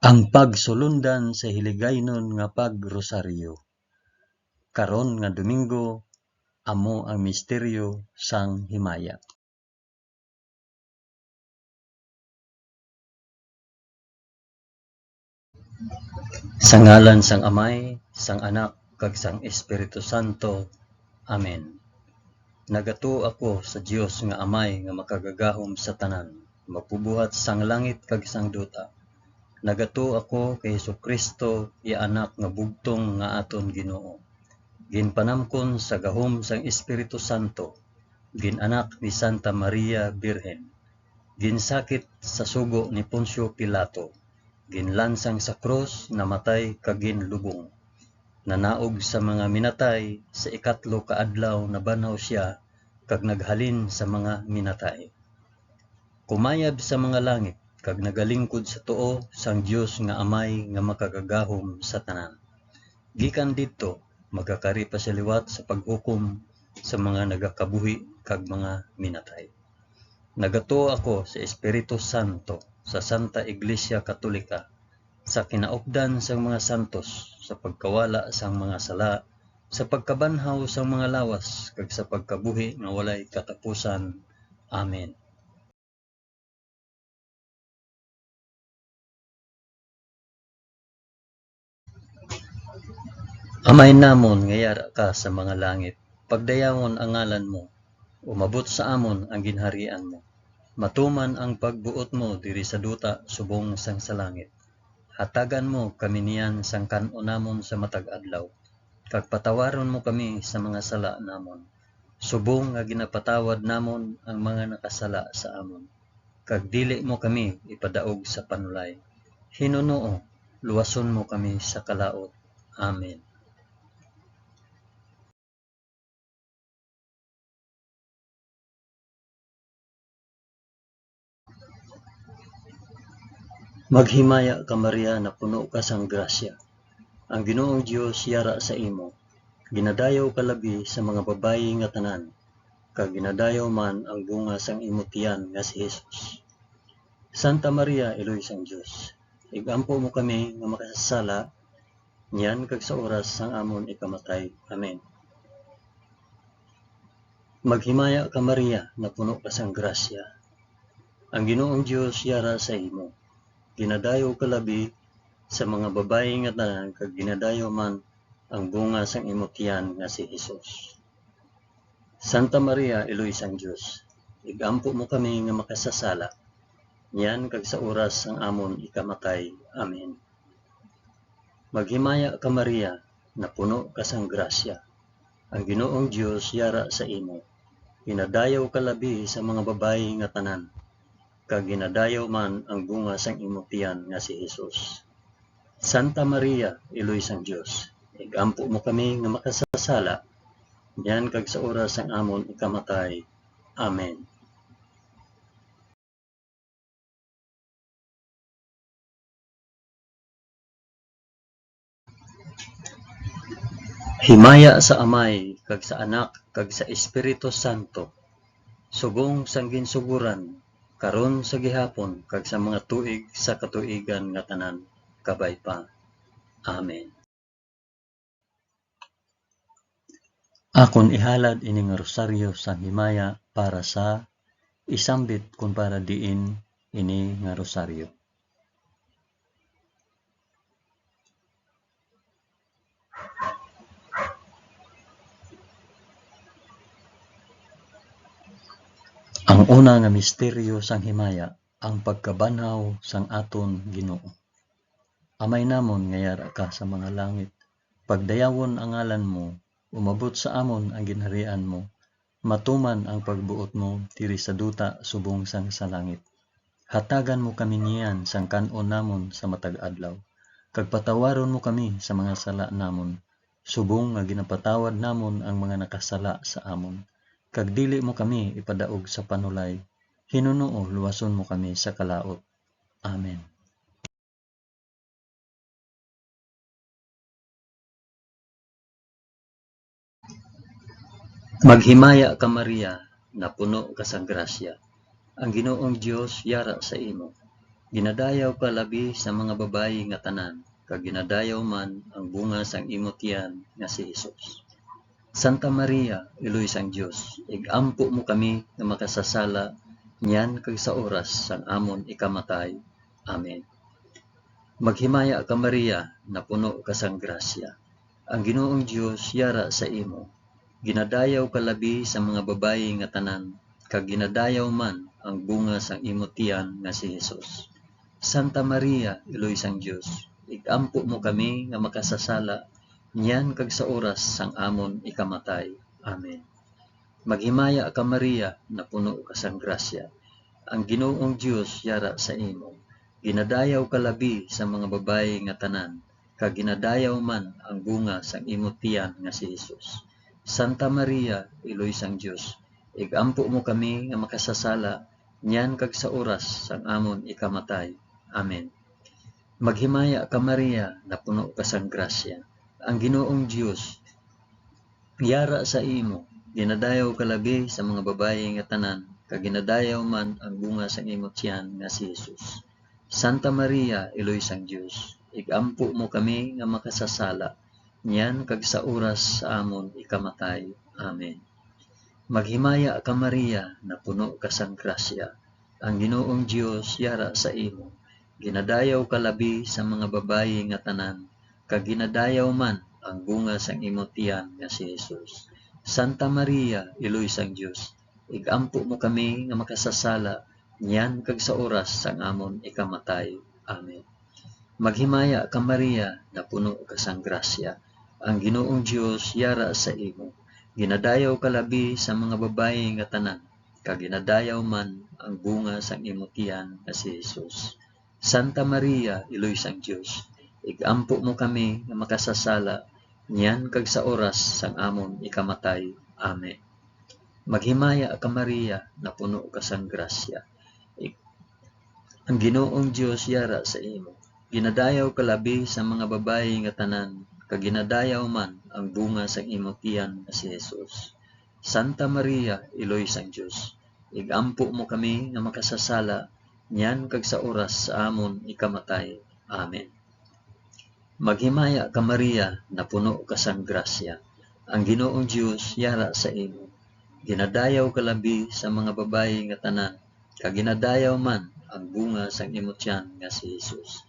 Ang pagsulundan sa hiligaynon nga pagrosaryo. Karon nga Domingo, amo ang misteryo sang himaya. Sa ngalan sang Amay, sang Anak, kag sang Espiritu Santo. Amen. Nagato ako sa Dios nga Amay nga makagagahom sa tanan, magpubuhat sang langit kag sang duta. Nagato ako kay Jesucristo, iya anak nga bugtong nga aton Ginoo. Ginpanamkon sa gahom sang Espiritu Santo, ginanak ni Santa Maria Birhen, ginsakit sa sugo ni Poncio Pilato, ginlansang sa krus, namatay kag ginlubong. Nanaog sa mga minatay, sa ikatlo ka adlaw nabanhaw siya kag naghalin sa mga minatay. Kumayab sa mga langit kag nagalingkod sa tuo sang Dios nga Amay nga makagagahom sa tanan. Gikan didto magakari pa sa liwat sa paghukom sa mga nagakabuhi kag mga minatay. Nagato ako sa Espiritu Santo, sa Santa Iglesia Katolika, sa kinaupdan sang mga santos, sa pagkawala sang mga sala, sa pagkabanhaw sang mga lawas, kag sa pagkabuhi nga walay katapusan. Amen. Amay namon nga yara ka sa mga langit, pagdayawon ang ngalan mo, umabot sa amon ang ginharian mo. Matuman ang pagbuot mo diri sa duta subong sang sa langit. Hatagan mo kami niyan sang kan-o namon sa matag adlaw, kag patawaron mo kami sa mga sala namon. Subong nga ginapatawad namon ang mga nakasala sa amon. Kag dili mo kami ipadaog sa panulay. Hinunoo, luwason mo kami sa kalaot. Amen. Maghimaya ka Maria na puno ka sang grasya. Ang Ginoong Dios yara sa imo. Ginadayaw ka labi sa mga babayi nga tanan, kag ginadayaw man ang bunga sang imong tiyan nga si Jesus. Santa Maria, Iloy sang Dios, igampo mo kami nga makasasala, niyan kag sa oras sang amon ikamatay. Amen. Maghimaya ka Maria na puno ka sang grasya. Ang Ginoong Dios yara sa imo. Ginadayaw ka labi sa mga babayi nga tanan, kag ginadayaw man ang bunga sang imong tiyan nga si Jesus. Santa Maria, Iloy sang Dios, igampo mo kami nga makasasala, niyan kag sa oras sang amon ikamatay. Amen. Maghimaya ka Maria na puno ka sang grasya. Ang Ginoong Dios yara sa imo. Ginadayaw ka labi sa mga babayi nga tanan, kag ginadayaw man ang bunga sang imong tiyan nga si Jesus. Santa Maria, Iloy sang Dios, igampo mo kami nga makasasala, niyan kag sa oras sang amon ikamatay. Amen. Himaya sa Amay, kag sa Anak, kag sa Espiritu Santo, subong sang ginsuguran, karon sa gihapon, kag sa mga tuig sa katuigan nga tanan, kabay pa. Amen. Akon ihalad ining rosaryo sang himaya para sa isambit kung para diin ini nga rosaryo. Ang una nga misteryo sang himaya, ang pagkabanhaw sang aton Ginoo. Amay namon nga yara ka sa mga langit, pagdayawon ang ngalan mo, umabot sa amon ang ginharian mo, matuman ang pagbuot mo diri sa duta subong sang sa langit. Hatagan mo kami niyan sang kan-on namon sa matag adlaw, kag patawaron mo kami sa mga sala namon, subong nga ginapatawad namon ang mga nakasala sa amon. Kag dili mo kami ipadaog sa panulay, hinunoo luwason mo kami sa kalaot. Amen. Maghimaya ka Maria na puno ka sa grasya. Ang Ginoong Dios yara sa imo. Ginadayaw ka labi sa mga babayi nga tanan, kag ginadayaw man ang bunga sang imong tiyan nga si Hesus. Santa Maria, Iloy sang Dios, igampo mo kami nga makasasala niyan kag sa oras sang amon ikamatay. Amen. Maghimaya ka Maria, na puno ka sang grasya. Ang Ginoong Dios yara sa imo. Ginadayaw ka labi sa mga babayi nga tanan, kag ginadayaw man ang bunga sang imong tiyan nga si Hesus. Santa Maria, Iloy sang Dios, igampo mo kami nga makasasala niyan kag sa oras sang amon ikamatay. Amen. Maghimaya ka Maria, na puno ka sang grasya. Ang Ginoong Dios yara sa imo. Ginadayaw ka labi sa mga babayi nga tanan, kag ginadayaw man ang bunga sang imong tiyan nga si Hesus. Santa Maria, Iloy sang Dios, igampo mo kami nga makasasala niyan kag sa oras sang amon ikamatay. Amen. Maghimaya ka Maria, na puno ka sang grasya. Ang Ginoong Dios yara sa imo. Ginadayaw ka labi sa mga babayi nga tanan, kag ginadayaw man ang bunga sang imong tiyan nga si Hesus. Santa Maria, Iloy sang Dios, igampo mo kami nga makasasala niyan kag sa oras sa amon ikamatay. Amen. Maghimaya ka Maria, na puno ka sang grasya. Ang Ginoong Dios yara sa imo. Ginadayaw ka labi sa mga babayi nga tanan, kag ginadayaw man ang bunga sang imong tiyan nga si Hesus. Santa Maria, Iloy sang Dios, igampo mo kami nga makasasala niyan kag sa oras sang amon ikamatay. Amen. Maghimaya ka Maria, na puno ka sang grasya. Ang Ginoong Dios yara sa imo. Ginadayaw ka labi sa mga babayi nga tanan, kag ginadayaw man ang bunga sang imong tiyan nga si Hesus. Santa Maria, Iloy sang Dios, igampo mo kami nga makasasala niyan kag sa oras sang amon ikamatay. Amen. Maghimaya ka Maria, na puno ka sang grasya. Ang Ginoong Dios yara sa imo. Ginadayaw ka labi sa mga babayi nga tanan, kag ginadayaw man ang bunga sang imong tiyan nga si Hesus. Santa Maria, Iloy sang Dios, igampo mo kami nga makasasala niyan kag sa oras sa amon ikamatay. Amen. Maghimaya ka Maria, na puno ka sang grasya. Ang Ginoong Dios yara sa imo. Ginadayaw ka labi sa mga babayi nga tanan, kag ginadayaw man ang bunga sang imong tiyan nga si Hesus.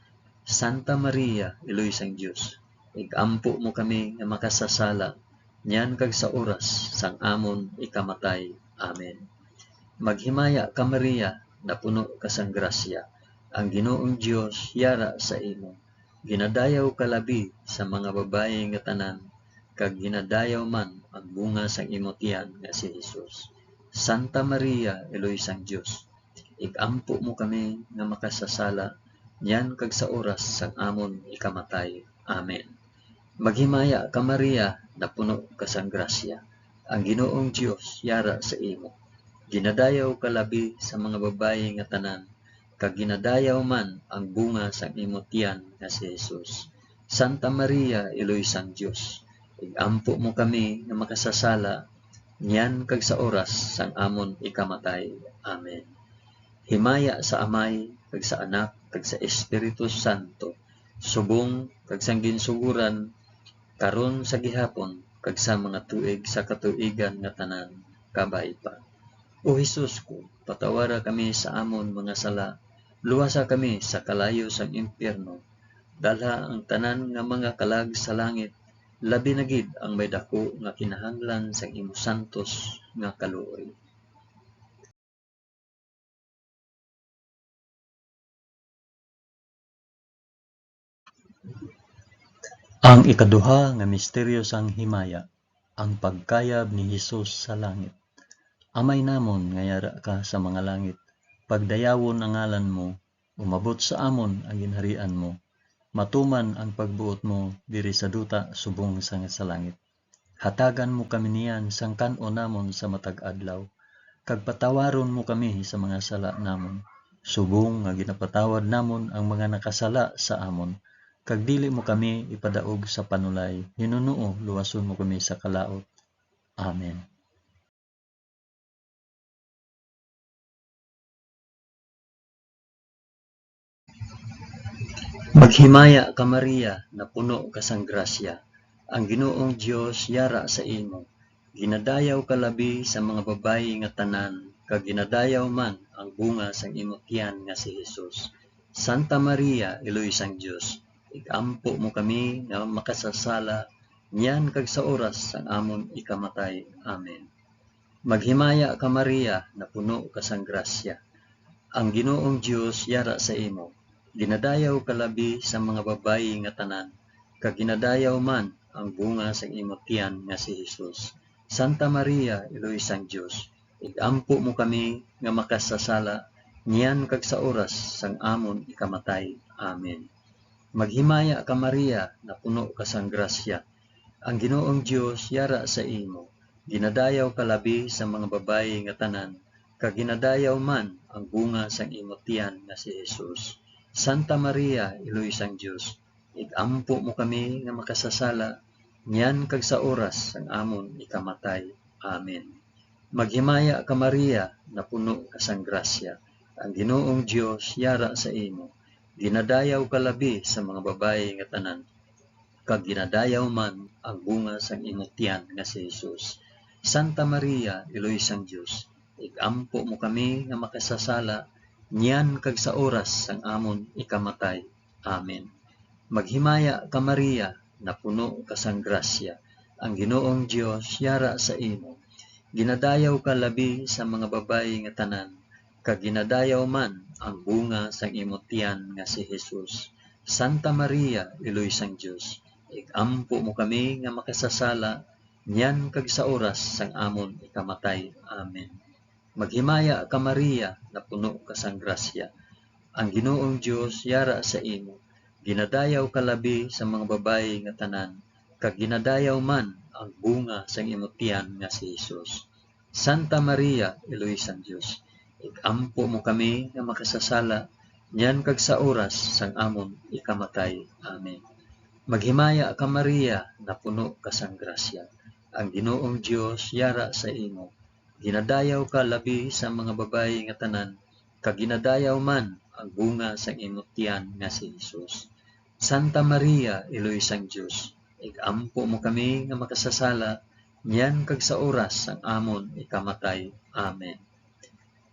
Santa Maria, Iloy sang Dios, igampo mo kami nga makasasala niyan kag sa oras sang amon ikamatay. Amen. Maghimaya ka Maria, na puno ka sang grasya. Ang Ginoong Dios yara sa imo. Ginadayaw ka labi sa mga babayi nga tanan, kag ginadayaw man ang bunga sang imong tiyan nga si Hesus. Santa Maria, Iloy sang Dios, igampo mo kami nga makasasala niyan kag sa oras sang amon ikamatay. Amen. Maghimaya ka Maria, na puno ka sang grasya. Ang Ginoong Dios yara sa imo. Ginadayaw ka labi sa mga babayi nga tanan, kag ginadayaw man ang bunga sang imong tiyan nga si Hesus. Santa Maria, Iloy sang Dios, igampo mo kami nga makasasala niyan kag sa oras sang amon ikamatay. Amen. Himaya sa Amay, kag sa Anak, kag sa Espiritu Santo, subong kag sang ginsuguran karon sa gihapon kag sa mga tuig sa katuigan nga tanan. Kabay pa. O Hesus ko, patawara kami sa amon mga sala, luwasa kami sa kalayo sang impyerno, dalha ang tanan nga mga kalag sa langit, labi na gid ang may dako nga kinahanglan sa imo santos nga kaluoy. Ang ikaduha nga misteryo sang himaya, ang pagkayab ni Hesus sa langit. Amay namon nga yara ka sa mga langit, pagdayawon ang ngalan mo, umabot sa amon ang ginharian mo, matuman ang pagbuot mo diri sa duta subong sa langit. Hatagan mo kami niyan sang kan-o namon sa matag adlaw, kag patawaron mo kami sa mga sala namon, subong nga ginapatawad namon ang mga nakasala sa amon, kag dili mo kami ipadaog sa panulay, Hinuno luwason mo kami sa kalaot. Amen. Maghimaya ka Maria, na puno ka sang grasya. Ang Ginoong Dios yara sa imo. Ginadayaw ka labi sa mga babayi nga tanan, kag ginadayaw man ang bunga sang imong tiyan nga si Jesus. Santa Maria, Iloy sang Dios, igampo mo kami nga makasasala, niyan kag sa oras sang amon ikamatay. Amen. Maghimaya ka Maria, na puno ka sang grasya. Ang Ginoong Dios yara sa imo. Ginadayaw ka labi sa mga babayi nga tanan, kag ginadayaw man ang bunga sang imong tiyan nga si Jesus. Santa Maria, Iloy sang Dios, igampo mo kami nga makasasala, niyan kag sa oras sang amon ikamatay. Amen. Maghimaya ka Maria, na puno ka sang grasya. Ang Ginoong Dios yara sa imo. Ginadayaw ka labi sa mga babayi nga tanan, kag ginadayaw man ang bunga sang imong tiyan nga si Jesus. Santa Maria, Iloy sang Dios, igampo mo kami nga makasasala, niyan kag sa oras sang amon ikamatay. Amen. Maghimaya ka Maria, na puno ka sang grasya. Ang Ginoong Dios yara sa imo. Ginadayaw ka labi sa mga babayi nga tanan, kag ginadayaw man ang bunga sang imong tiyan nga si Jesus. Santa Maria, Iloy sang Dios, igampo mo kami nga makasasala, niyan kag sa oras sang amon ikamatay. Amen. Maghimaya ka Maria, na puno ka sang grasya. Ang Ginoong Dios yara sa imo. Ginadayaw ka labi sa mga babayi nga tanan, kag ginadayaw man ang bunga sang imong tiyan nga si Jesus. Santa Maria, Iloy sang Dios, igampo mo kami nga makasasala, niyan kag sa oras sang amon ikamatay. Amen. Maghimaya ka Maria, na puno ka sang grasya. Ang Ginoong Dios yara sa imo. Ginadayaw ka labi sa mga babayi nga tanan, kag ginadayaw man ang bunga sang imong tiyan nga si Jesus. Santa Maria, Iloy sang Dios, igampo mo kami nga makasasala, niyan kag sa oras sang amon ikamatay. Amen. Maghimaya ka Maria, na puno ka sang grasya. Ang Ginoong Dios yara sa imo. Ginadayaw ka labi sa mga babayi nga tanan, kag ginadayaw man ang bunga sang imong tiyan nga si Jesus. Santa Maria, Iloy sang Dios, igampo mo kami nga makasasala, niyan kag sa oras sang amon ikamatay. Amen.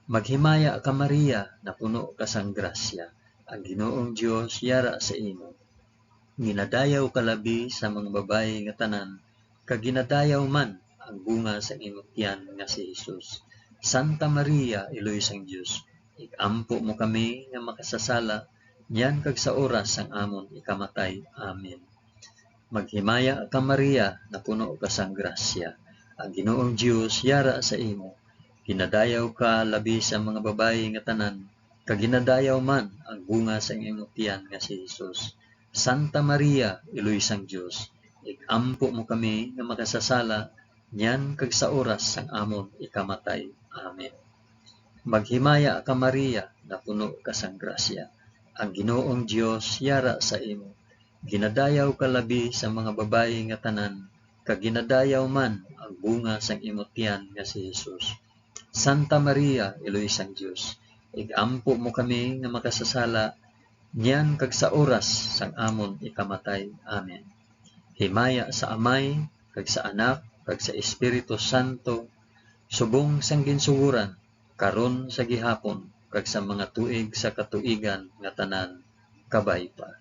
Maghimaya ka Maria, na puno ka sang grasya. Ang Ginoong Dios yara sa imo. Ginadayaw ka labi sa mga babayi nga tanan, kag ginadayaw man ang bunga sa imong tiyan nga si Jesus. Santa Maria, Iloy sang Dios, igampo mo kami nga makasasala, niyan kag sa oras sang amon ikamatay. Amen. Maghimaya ka Maria, na puno ka sang grasya. Ang Ginoong Dios yara sa imo. Ginadayaw ka labi sa mga babayi nga tanan, kag ginadayaw man ang bunga sa imong tiyan nga si Jesus. Santa Maria, Iloy sang Dios, igampo mo kami nga makasasala, niyan kag sa oras sang amon ikamatay. Amen. Maghimaya ka Maria, na puno ka sang grasya. Ang Ginoong Dios yara sa imo. Ginadayaw ka labi sa mga babayi nga tanan, kag ginadayaw man ang bunga sang imong tiyan nga si Jesus. Santa Maria, Iloy sang Dios, igampo mo kami nga makasasala, niyan kag sa oras sang amon ikamatay. Amen. Himaya sa Amay, kag sa Anak, kag sa Espiritu Santo, subong sang ginsuguran, karon sa gihapon, kag sa mga tuig sa katuigan nga tanan, kabay pa.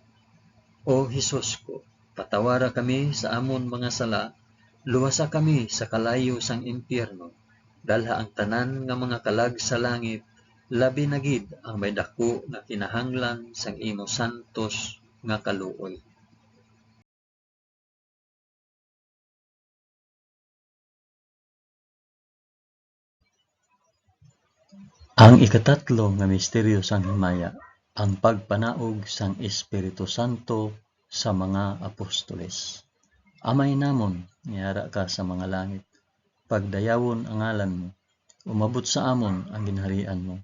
O Hesus ko, patawara kami sa amon mga sala, luwasa kami sa kalayo sang impyerno, dalha ang tanan nga mga kalag sa langit, labi na gid ang may dako nga kinahanglan sang imo santos nga kaluoy. Ang ikatatlo nga misteryo sang himaya, ang pagpanaog sang Espiritu Santo sa mga apostoles. Amay namon, niyara ka sa mga langit, pagdayawon ang ngalan mo, umabot sa amon ang ginharian mo,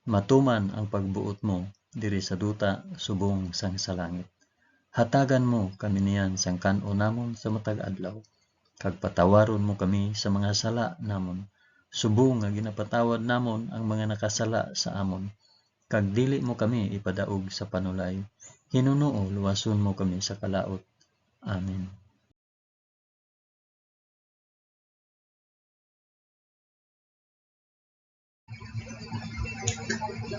matuman ang pagbuot mo diri sa duta subong sang sa langit. Hatagan mo kami niyan sang kan-o namon sa matag adlaw, kag patawaron mo kami sa mga sala namon, subong nga ginapatawad namon ang mga nakasala sa amon, kag dili mo kami ipadaog sa panulay, Hinunoo, luwason mo kami sa kalaot. Amen.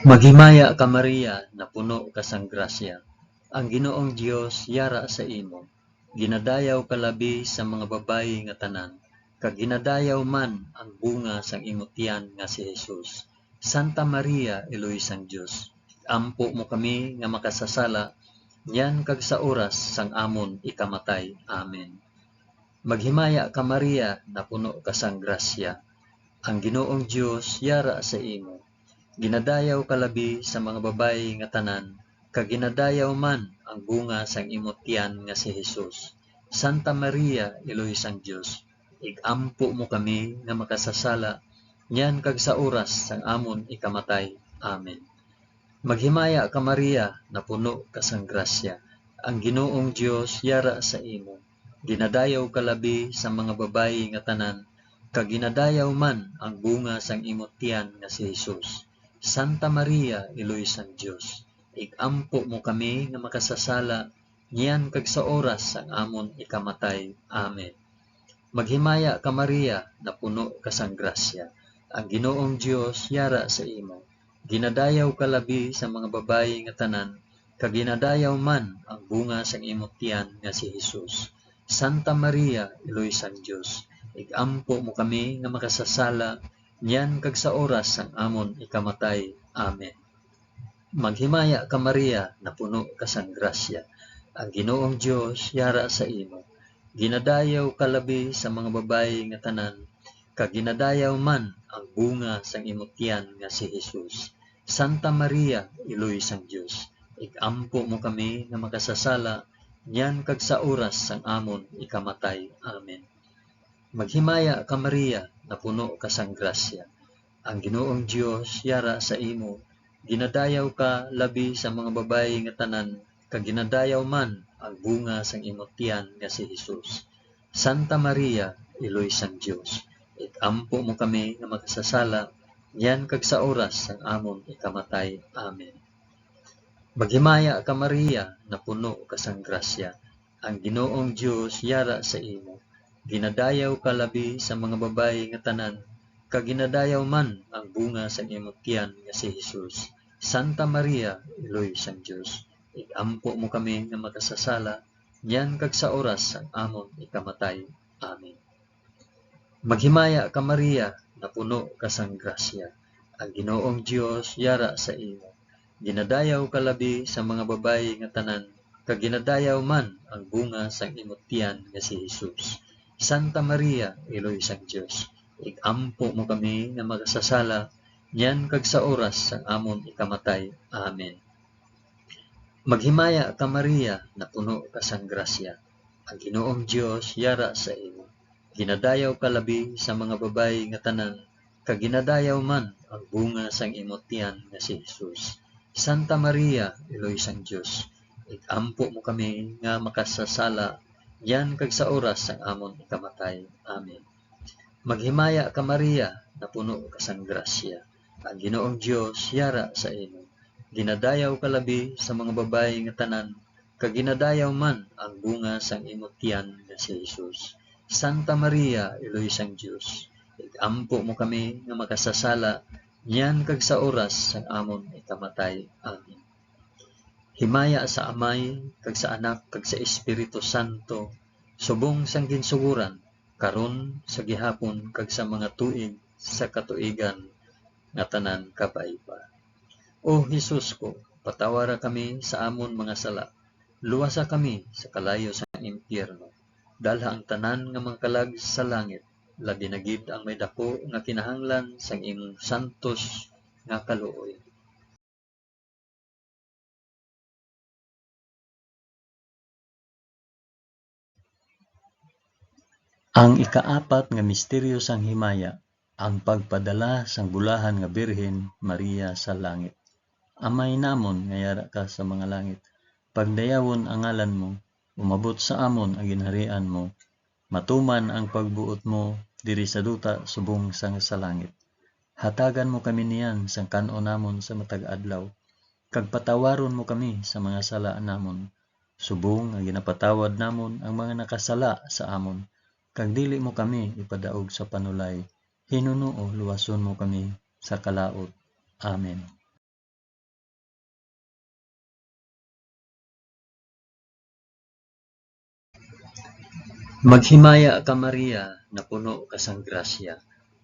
Maghimaya ka Maria, na puno ka sang grasya. Ang Ginoong Dios yara sa imo. Ginadayaw ka labi sa mga babayi nga tanan, kag ginadayaw man ang bunga sang imong tiyan nga si Jesus. Santa Maria, Eloy sang Dios, ampo mo kami nga makasasala, yan kag sa oras sang amon ikamatay. Amen. Maghimaya ka Maria, na puno ka sang grasya. Ang Ginoong Dios yara sa imo. Ginadayaw ka labi sa mga babayi nga tanan, kag ginadayaw man ang bunga sang imong tiyan nga si Jesus. Santa Maria, Eloy sang Dios, igampo mo kami nga makasasala, nyan kag sa oras sang amon ikamatay. Amen. Maghimaya ka Maria, na puno ka sang grasya. Ang Ginoong Dios yara sa imo. Ginadayaw ka labi sa mga babayi nga tanan, kag ginadayaw man ang bunga sang imong tiyan nga si Jesus. Santa Maria, Eloy sang Dios, igampo mo kami nga makasasala, niyan kag sa oras sang amon ikamatay. Amen. Maghimaya ka Maria, na puno ka sang grasya. Ang Ginoong Dios yara sa imo. Ginadayaw ka labi sa mga babayi nga tanan, kag ginadayaw man ang bunga sang imong tiyan nga si Jesus. Santa Maria, Eloy sang Dios, igampo mo kami nga makasasala, niyan kag sa oras sang amon ikamatay. Amen. Maghimaya ka Maria, na puno ka sang grasya. Ang Ginoong Dios yara sa imo. Ginadayaw ka labi sa mga babayi nga tanan, kag ginadayaw man ang bunga sang imong tiyan nga si Jesus. Santa Maria, Eloy sang Dios, igampo mo kami nga makasasala, niyan kag sa oras sang amon ikamatay. Amen. Maghimaya ka Maria, na puno ka sang grasya. Ang Ginoong Dios yara sa imo. Ginadayaw ka labi sa mga babayi nga tanan, kag ginadayaw man ang bunga sang imong tiyan nga si Jesus. Santa Maria, Eloy sang Dios, igampo mo kami nga makasasala, yan kag sa oras sang amon ikamatay. Amen. Maghimaya ka Maria, na puno ka sang grasya. Ang Ginoong Dios yara sa imo. Ginadayaw ka labi sa mga babayi nga tanan, kag ginadayaw man ang bunga sang imong tiyan nga si Jesus. Santa Maria, Eloy sang Dios, igampo mo kami nga makasasala, yan kag sa oras sang amon ikamatay. Amen. Maghimaya ka Maria, na puno ka sang grasya. Ang Ginoong Dios yara sa imo. Ginadayaw ka labi sa mga babayi nga tanan, kag ginadayaw man ang bunga sang imong tiyan nga si Jesus. Santa Maria, Eloy sang Dios, igampo mo kami nga makasasala, niyan kag sa oras sang amon ikamatay. Amen. Maghimaya ka Maria, na puno ka sang grasya. Ang Ginoong Dios yara sa imo. Ginadayaw ka labi sa mga babayi nga tanan, kag ginadayaw man ang bunga sang imong tiyan nga si Jesus. Santa Maria, Eloy sang Dios, igampo mo kami nga makasasala, yan kag sa oras sang amon ikamatay. Amen. Maghimaya ka Maria, na puno ka sang grasya. Ang Ginoong Dios yara sa imo. Ginadayaw ka labi sa mga babayi nga tanan, kag ginadayaw man ang bunga sang imong tiyan nga si Jesus. Santa Maria, Eloy sang Dios, igampo mo kami nga makasasala, niyan kag sa oras sang amon ikamatay. Amen. Himaya sa Amay, kag sa Anak, kag sa Espiritu Santo, subong sang ginsuguran, karon sa gihapon kag sa mga tuig sa katuigan nga tanan kabay pa. O Hesus ko, patawara kami sa amon mga sala, luwasa kami sa kalayo sa impyerno, dalha ang tanan nga mga kalag sa langit, labi na gid ang may dako nga kinahanglan sang imong santos nga kaluoy. Ang ikaapat nga misteryo sang himaya, ang pagpadala sang bulahan nga Birhen Maria sa langit. Amay namon nga yara ka sa mga langit, pagdayawon ang ngalan mo, umabot sa amon ang ginharian mo, matuman ang pagbuot mo diri sa duta subong sang sa langit. Hatagan mo kami niyan sang kan-o namon sa matag adlaw, kag patawaron mo kami sa mga sala namon. Subong nga ginapatawad namon ang mga nakasala sa amon, kag dili mo kami ipadaog sa panulay. Hinunoo luwason mo kami sa kalaot. Amen. Maghimaya ka Maria, na puno ka sang grasya.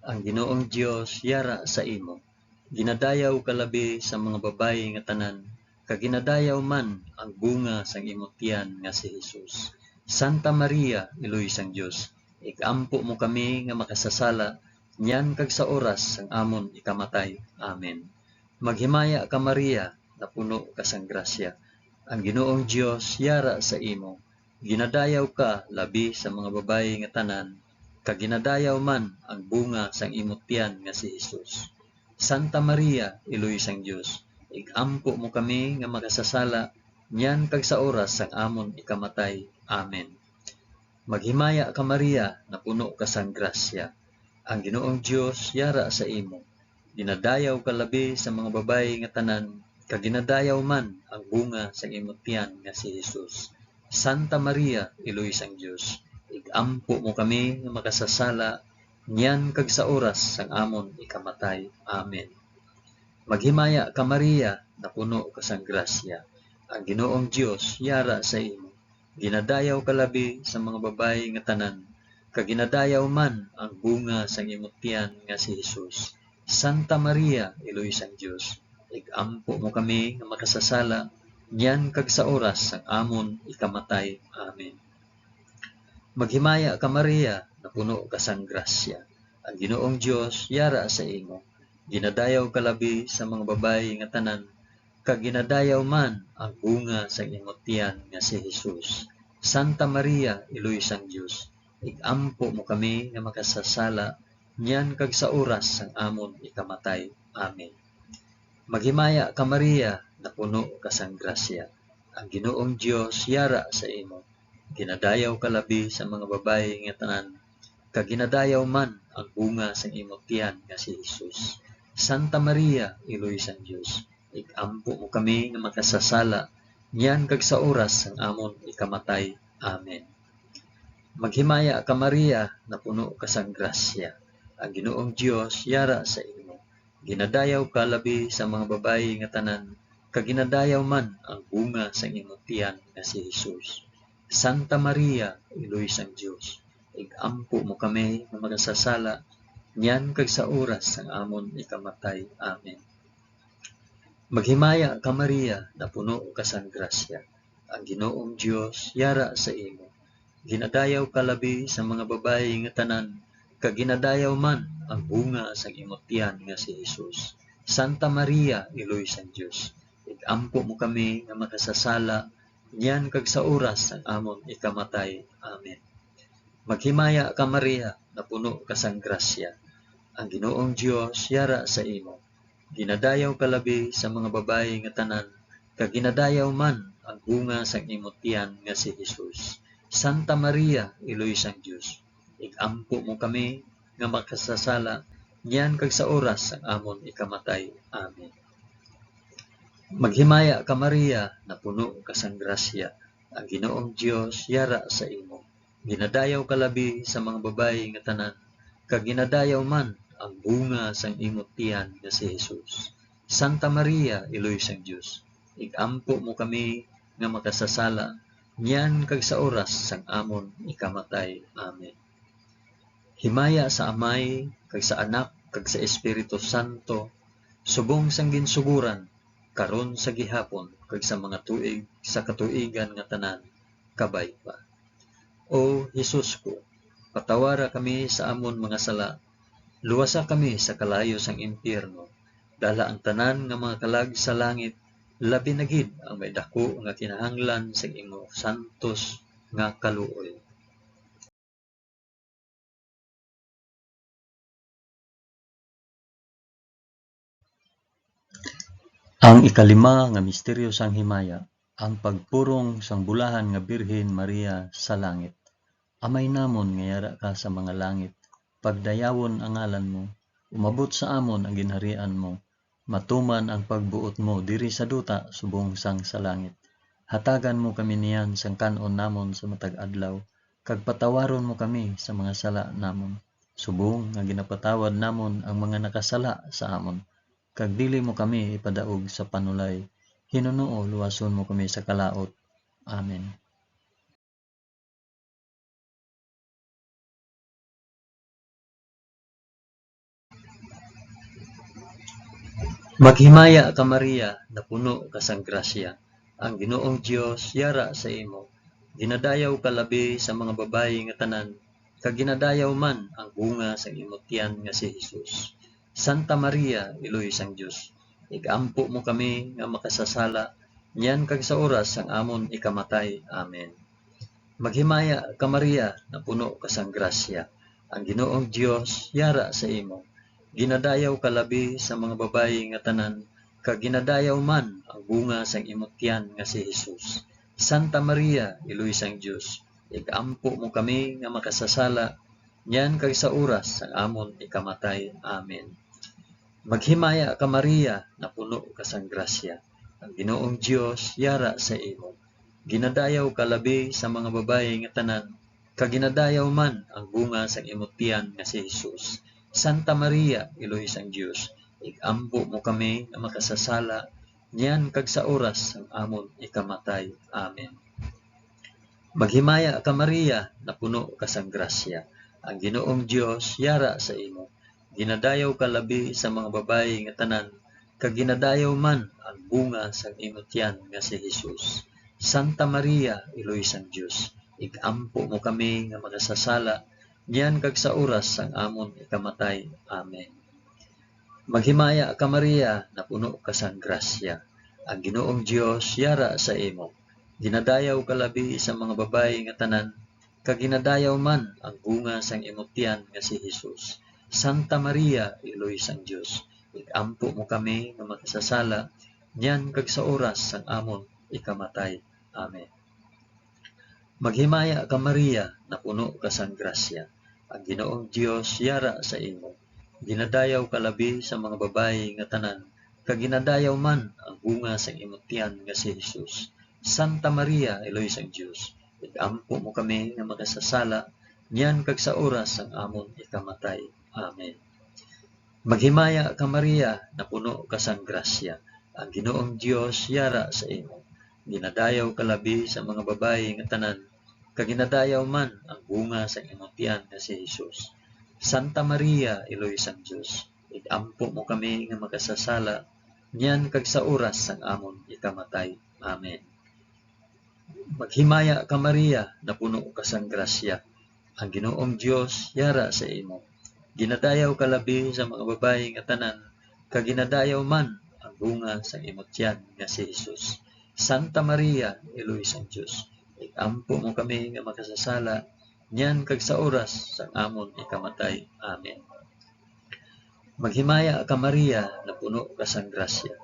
Ang Ginoong Dios yara sa imo. Ginadayaw ka labi sa mga babayi nga tanan, kag ginadayaw man ang bunga sang imong tiyan nga si Hesus. Santa Maria, iloy sang Dios, ikampo mo kami nga makasasala, nyan kag sa oras sang amon ikamatay. Amen. Maghimaya ka Maria, na puno ka sang grasya. Ang Ginoong Dios yara sa imo. Ginadayaw ka labi sa mga babayi nga tanan, kag ginadayaw man ang bunga sang imong tiyan nga si Hesus. Santa Maria, iloy sang Dios, igampo mo kami nga makasasala, nyan kag sa oras sang amon ikamatay. Amen. Maghimaya ka Maria, na puno ka sang grasya. Ang Ginoong Dios yara sa imo. Ginadayaw ka labi sa mga babayi nga tanan, kag ginadayaw man ang bunga sang imong tiyan nga si Hesus. Santa Maria, iloy sang Dios, igampo mo kami nga makasasala, nyan kag sa oras sang amon ikamatay. Amen. Maghimaya ka Maria, na puno ka sang grasya. Ang Ginoong Dios yara sa imo. Ginadayaw ka labi sa mga babayi nga tanan, kag ginadayaw man ang bunga sang imong tiyan nga si Hesus. Santa Maria, iloy sang Dios, igampo mo kami nga makasasala, nyan kag sa oras sang amon ikamatay. Amen. Maghimaya ka Maria, na puno ka sang grasya. Ang Ginoong Dios yara sa imo. Ginadayaw ka labi sa mga babayi nga tanan, kag ginadayaw man ang bunga sang imong tiyan nga si Hesus. Santa Maria, iloy sang Dios, igampo mo kami nga makasasala, nyan kag sa oras sang amon ikamatay. Amen. Maghimaya ka Maria, na puno ka sang grasya. Ang Ginoong Dios yara sa imo. Ginadayaw ka labi sa mga babayi nga tanan, kag ginadayaw man ang bunga sang imong tiyan nga si Hesus. Santa Maria, iloy sang Dios, igampo mo kami nga makasasala, nyan kag sa oras sang amon ikamatay. Amen. Maghimaya ka Maria, na puno ka sang grasya. Ang Ginoong Dios yara sa imo. Ginadayaw ka labi sa mga babayi nga tanan, kag ginadayaw man ang bunga sang imong tiyan nga si Hesus. Santa Maria, iloy sang Dios, igampo mo kami nga makasasala, nyan kag sa oras sang amon ikamatay. Amen. Maghimaya ka Maria, na puno ka sang grasya. Ang Ginoong Dios yara sa imo. Ginadayaw ka labi sa mga babayi nga tanan, kag ginadayaw man ang bunga sang imong tiyan nga si Hesus. Santa Maria, iloy sang Dios, igampo mo kami nga makasasala, nyan kag sa oras sang amon ikamatay. Amen. Maghimaya ka Maria, na puno ka sang grasya. Ang Ginoong Dios yara sa imo. Ginadayaw ka labi sa mga babayi nga tanan, kag ginadayaw man ang bunga sang imong tiyan nga si Hesus. Santa Maria, iloy sang Dios, igampo mo kami nga makasasala, nyan kag sa oras sang amon ikamatay. Amen. Maghimaya ka Maria, na puno ka sang grasya. Ang Ginoong Dios yara sa imo. Ginadayaw ka labi sa mga babayi nga tanan, kag ginadayaw man ang bunga sang imong tiyan nga si Hesus. Santa Maria, iloy sang Dios, igampo mo kami nga makasasala, nyan kag sa oras sang amon ikamatay. Amen. Himaya sa Amay, kag sa Anak, kag sa Espiritu Santo, subong sang ginsuguran, karon sa gihapon, kag sa mga tuig sa katuigan nga tanan, kabay pa. O Hesus ko, patawara kami sa amon mga sala, luwasa kami sa kalayo sang impyerno, dala ang tanan nga mga kalag sa langit, labi na gid ang may dako nga kinahanglan sa imo santos nga kaluoy. Ang ikalima nga misteryo sang himaya, ang pagpurong sang bulahan nga Birhen Maria sa langit. Amay namon nga yara ka sa mga langit, pagdayawon ang ngalan mo, umabot sa amon ang ginharian mo, Matuman ang pagbuot mo diri sa duta subong sang sa langit. Hatagan mo kami niyan sang kanon namon sa matag adlaw, kag patawaron mo kami sa mga sala namon. Subong nga ginapatawad namon ang mga nakasala sa amon. Kag dili mo kami ipadaog sa panulay. Hinunoo luwason mo kami sa kalaot. Amen. Maghimaya ka Maria, na puno ka sang grasya. Ang Ginoong Dios yara sa imo. Ginadayaw ka labi sa mga babayi nga tanan, kag ginadayaw man ang bunga sang imong tiyan nga si Hesus. Santa Maria, Iloy sang Dios, igampo mo kami nga makasasala, niyan kag sa oras sang amon ikamatay. Amen. Maghimaya ka Maria, na puno ka sang grasya. Ang Ginoong Dios yara sa imo. Ginadayaw ka labi sa mga babayi nga tanan, kag ginadayaw man ang bunga sang imong tiyan nga si Hesus. Santa Maria, Iloy sang Dios, igampo mo kami nga makasasala, niyan kag sa oras sang amon ikamatay. Amen. Maghimaya ka Maria, na puno ka sang grasya. Ang Ginoong Dios yara sa imo. Ginadayaw ka labi sa mga babayi nga tanan, kag ginadayaw man ang bunga sang imong tiyan nga si Hesus. Santa Maria, Iloy sang Dios, igampo mo kami nga makasasala, niyan kag sa oras sang amon ikamatay. Amen. Maghimaya ka Maria, na puno ka sang grasya. Ang Ginoong Dios yara sa imo. Ginadayaw ka labi sa mga babayi nga tanan, kag ginadayaw man ang bunga sang imong tiyan nga si Hesus. Santa Maria, Iloy sang Dios, igampo mo kami nga makasasala, niyan kag sa oras sang amon ikamatay. Amen. Maghimaya ka Maria, na puno ka sang grasya. Ang Ginoong Dios yara sa imo. Ginadayaw ka labi sa mga babayi nga tanan, kag ginadayaw man ang bunga sang imong tiyan nga si Hesus. Santa Maria, Iloy sang Dios, igampo mo kami nga makasasala, niyan kag sa oras sang amon ikamatay. Amen. Maghimaya ka Maria, na puno ka sang grasya. Ang Ginoong Dios yara sa imo. Ginadayaw ka labi sa mga babayi nga tanan, kag ginadayaw man ang bunga sang imong tiyan nga si Hesus. Santa Maria, Iloy sang Dios, igampo mo kami nga makasasala, niyan kag sa oras sang amon ikamatay. Amen. Maghimaya ka Maria, na puno ka sang grasya. Ang Ginoong Dios yara sa imo. Ginadayaw ka labi sa mga babayi nga tanan, kag ginadayaw man ang bunga sang imong tiyan nga si Hesus. Santa Maria, Iloy sang Dios, igampo mo kami nga makasasala, niyan kag sa oras sang amon ikamatay. Amen. Maghimaya ka Maria, na puno ka sang grasya. Ang Ginoong Dios yara sa imo. Ginadayaw ka labi sa mga babayi nga tanan, kag ginadayaw man ang bunga sang imong tiyan nga si Hesus. Santa Maria, Iloy sang Dios, igampo mo kami nga makasasala, niyan kag sa oras sang amon ikamatay. Amen. Maghimaya ka Maria, na puno ka sang grasya.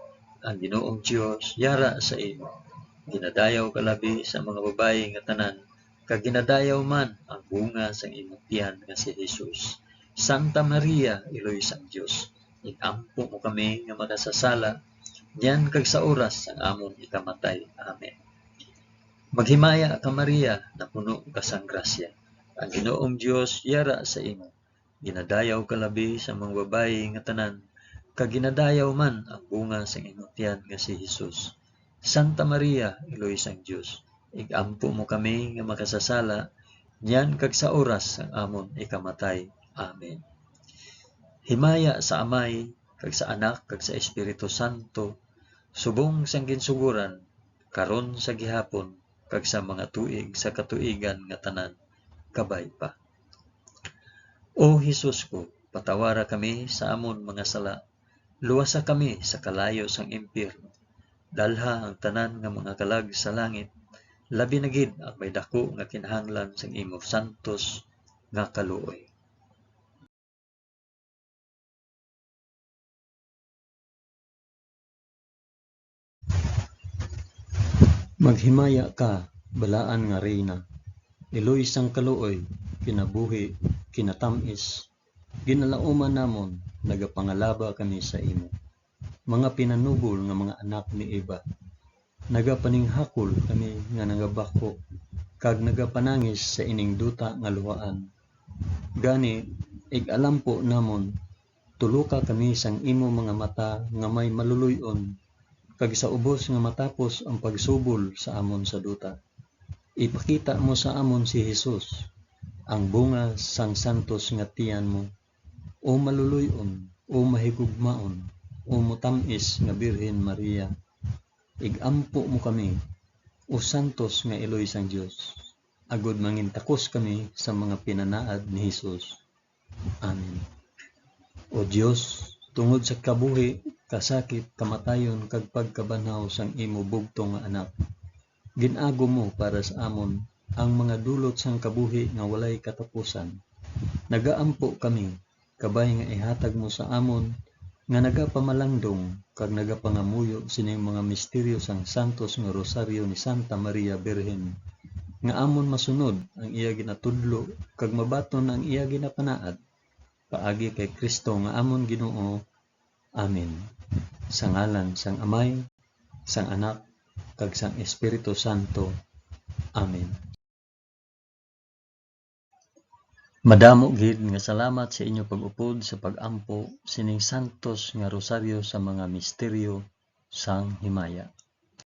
Ang Ginoong Dios yara sa imo. Ginadayaw ka labi sa mga babayi nga tanan, kag ginadayaw man ang bunga sang imong tiyan nga si Hesus. Santa Maria, Iloy sang Dios, igampo mo kami nga makasasala, niyan kag sa oras sang amon ikamatay. Amen. Maghimaya ka Maria, na puno ka sang grasya. Ang Ginoong Dios yara sa imo. Ginadayaw ka labi sa mga babayi nga tanan, kag ginadayaw man ang bunga sang imong tiyan nga si Hesus. Santa Maria, Iloy sang Dios, igampo mo kami nga makasasala, niyan kag sa oras sang amon ikamatay. Amen. Himaya sa Amay, kag sa Anak, kag sa Espiritu Santo, subong sang ginsuguran, karon sa gihapon, kag sa mga tuig sa katuigan nga tanan, kabay pa. O Hesus ko, patawara kami sa amon mga sala, luwasa kami sa kalayo sang impyerno, dalha ang tanan nga mga kalag sa langit, labi na gid ang may dako nga kinahanglan sang imo santos nga kaluoy. Maghimaya ka, balaan nga reyna, iloy sang kaluoy, kinabuhi, kinatamis, ginalauman namon, nagapangalaba kami sa imo. mga pinanubol nga mga anak ni Eva. Nagapaninghakol kami nga nagabako, kag nagapanangis sa ining duta nga luhaan. Gani, ig-alam po namon, tuluka kami sang imo mga mata nga may maluluyon, kag sa ubos nga matapos ang pagsubol sa amon sa duta. Ipakita mo sa amon si Jesus, ang bunga sang santos nga tiyan mo, o maluluyon, o mahigugmaon, o mutamis nga Birhen Maria. Igampo mo kami, o santos nga Eloy sang Dios, agud mangintakos kami sa mga pinanaad ni Jesus. Amen. O Dios, tungod sa kabuhi, kasakit, kamatayon, kag pagkabanhaw sang imo bugtong nga anak, ginago mo para sa amon ang mga dulot sang kabuhi nga walay katapusan. Nagaampo kami, kabay nga ihatag mo sa amon, nga nagapamalandong, kag nagapangamuyo sining mga misteryo sang santos nga rosaryo ni Santa Maria Birhen, nga amon masunod ang iya ginatudlo, kag mabaton ang iya ginapanaad, paagi kay Kristo nga amon Ginoo. Amen. Sa ngalan sang Amay, sang Anak, kag sang Espiritu Santo. Amen. Madamo gid nga salamat sa inyo pag-upod sa pag-ampo sining santos nga rosaryo sa mga misteryo sang himaya.